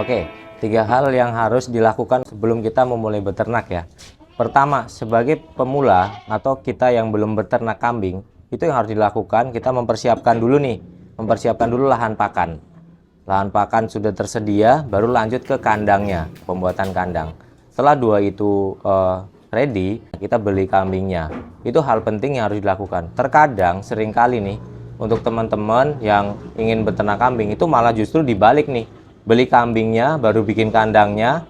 Oke, tiga hal yang harus dilakukan sebelum kita memulai beternak ya. Pertama, sebagai pemula atau kita yang belum beternak kambing, itu yang harus dilakukan, kita mempersiapkan dulu nih, mempersiapkan dulu lahan pakan. Lahan pakan sudah tersedia, baru lanjut ke kandangnya, pembuatan kandang. Setelah dua itu ready, kita beli kambingnya. Itu hal penting yang harus dilakukan. Terkadang, seringkali nih, untuk teman-teman yang ingin beternak kambing, itu malah justru dibalik nih. Beli kambingnya, baru bikin kandangnya,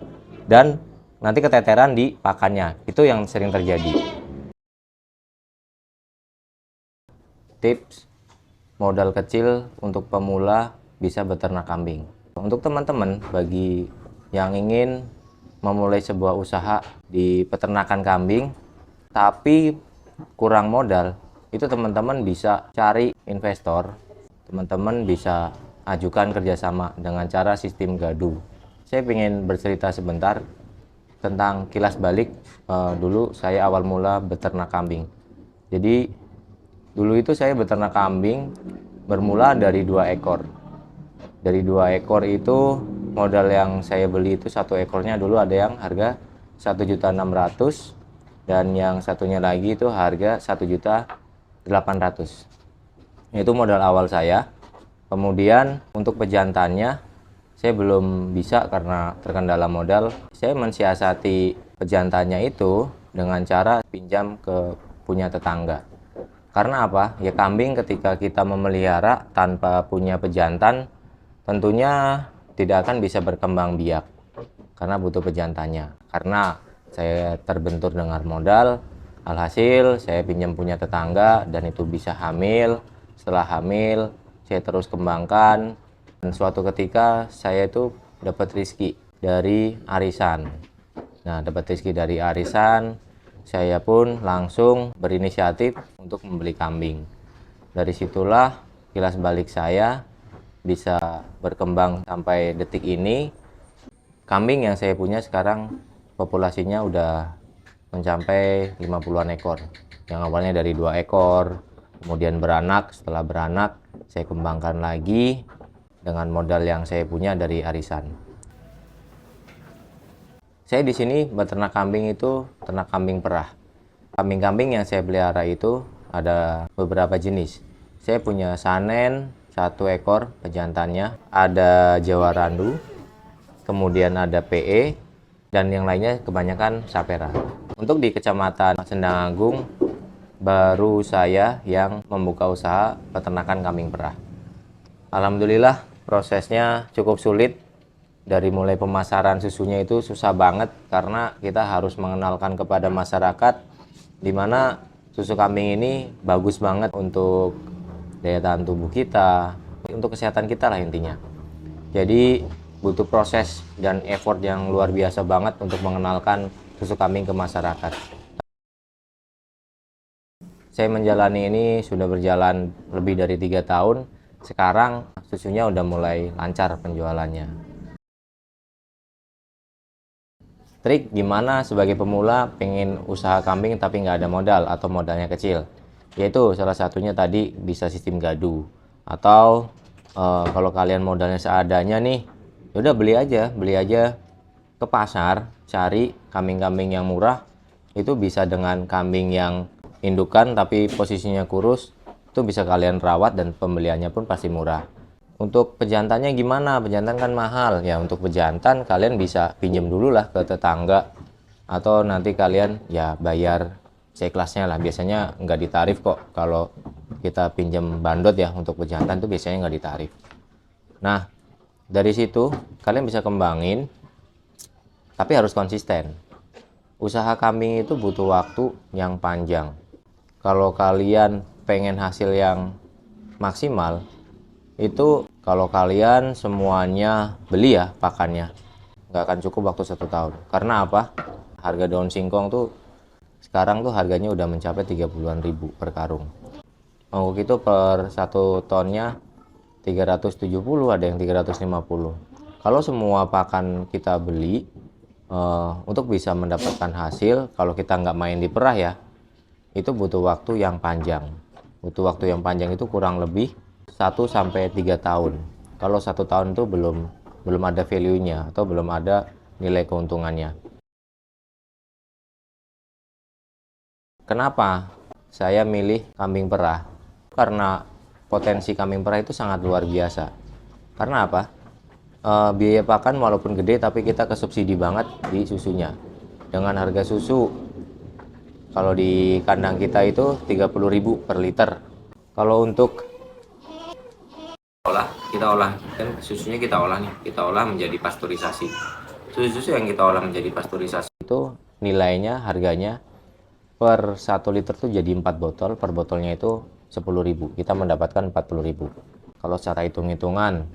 dan nanti keteteran di pakannya. Itu yang sering terjadi. Tips modal kecil untuk pemula bisa beternak kambing. Untuk teman-teman bagi yang ingin memulai sebuah usaha di peternakan kambing tapi kurang modal, itu teman-teman bisa cari investor. Teman-teman bisa ajukan kerjasama dengan cara sistem gaduh. Saya ingin bercerita sebentar tentang kilas balik dulu saya awal mula beternak kambing. Jadi dulu itu saya beternak kambing bermula dari 2 ekor. Dari 2 ekor itu modal yang saya beli itu satu ekornya dulu ada yang harga 1.600.000 dan yang satunya lagi itu harga 1.800.000. Itu modal awal saya. Kemudian untuk pejantannya saya belum bisa karena terkendala modal. Saya mensiasati pejantannya itu dengan cara pinjam ke punya tetangga. Karena apa? Ya kambing ketika kita memelihara tanpa punya pejantan tentunya tidak akan bisa berkembang biak karena butuh pejantannya. Karena saya terbentur dengan modal, alhasil saya pinjam punya tetangga dan itu bisa hamil. Setelah hamil saya terus kembangkan dan suatu ketika saya itu dapat rezeki dari arisan. Nah, dapat rezeki dari arisan, saya pun langsung berinisiatif untuk membeli kambing. Dari situlah kilas balik saya bisa berkembang sampai detik ini. Kambing yang saya punya sekarang populasinya udah mencapai 50-an ekor. Yang awalnya dari 2 ekor, kemudian beranak. Setelah beranak, saya kembangkan lagi dengan modal yang saya punya dari arisan. Saya di sini beternak kambing itu ternak kambing perah. Kambing-kambing yang saya pelihara itu ada beberapa jenis. Saya punya Sanen 1 ekor pejantannya, ada Jawa Randu, kemudian ada PE, dan yang lainnya kebanyakan Sapera. Untuk di Kecamatan Sendang Agung, baru saya yang membuka usaha peternakan kambing perah. Alhamdulillah prosesnya cukup sulit. Dari mulai pemasaran susunya itu susah banget karena kita harus mengenalkan kepada masyarakat di mana susu kambing ini bagus banget untuk daya tahan tubuh kita, untuk kesehatan kita lah intinya. Jadi butuh proses dan effort yang luar biasa banget untuk mengenalkan susu kambing ke masyarakat. Saya menjalani ini sudah berjalan lebih dari 3 tahun. Sekarang susunya udah mulai lancar penjualannya. Trik gimana sebagai pemula pengen usaha kambing tapi nggak ada modal atau modalnya kecil? Yaitu salah satunya tadi bisa sistem gaduh. Atau kalau kalian modalnya seadanya nih, udah beli aja ke pasar, cari kambing-kambing yang murah. Itu bisa dengan kambing yang indukan tapi posisinya kurus, itu bisa kalian rawat dan pembeliannya pun pasti murah. Untuk pejantannya gimana? Pejantan kan mahal ya. Untuk pejantan kalian bisa pinjam dulu lah ke tetangga atau nanti kalian ya bayar seikhlasnya lah. Biasanya nggak ditarif kok kalau kita pinjam bandot ya. Untuk pejantan tuh biasanya nggak ditarif. Nah, dari situ kalian bisa kembangin tapi harus konsisten. Usaha kambing itu butuh waktu yang panjang. Kalau kalian pengen hasil yang maksimal, itu kalau kalian semuanya beli ya pakannya, nggak akan cukup waktu 1 tahun. Karena apa? Harga daun singkong tuh sekarang tuh harganya udah mencapai 30-an ribu per karung. Mangkuk itu per 1 tonnya 370, ada yang 350. Kalau semua pakan kita beli, untuk bisa mendapatkan hasil, kalau kita nggak main di perah ya, itu butuh waktu yang panjang. Butuh waktu yang panjang itu kurang lebih 1 sampai 3 tahun. Kalau 1 tahun itu belum belum ada value-nya atau belum ada nilai keuntungannya. Kenapa saya milih kambing perah? Karena potensi kambing perah itu sangat luar biasa. Karena apa? Biaya pakan walaupun gede tapi kita kesubsidi banget di susunya. Dengan harga susu kalau di kandang kita itu 30.000 per liter. Kalau untuk kita olah kan susunya kita olah menjadi pasteurisasi. Susu yang kita olah menjadi pasteurisasi itu nilainya harganya per 1 liter tuh jadi 4 botol, per botolnya itu 10.000. Kita mendapatkan 40.000. Kalau secara hitung-hitungan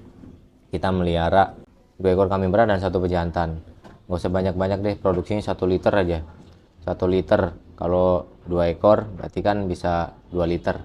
kita melihara 2 ekor kambing perah dan 1 pejantan, nggak usah banyak-banyak deh, produksinya 1 liter aja. 1 liter kalau 2 ekor berarti kan bisa 2 liter.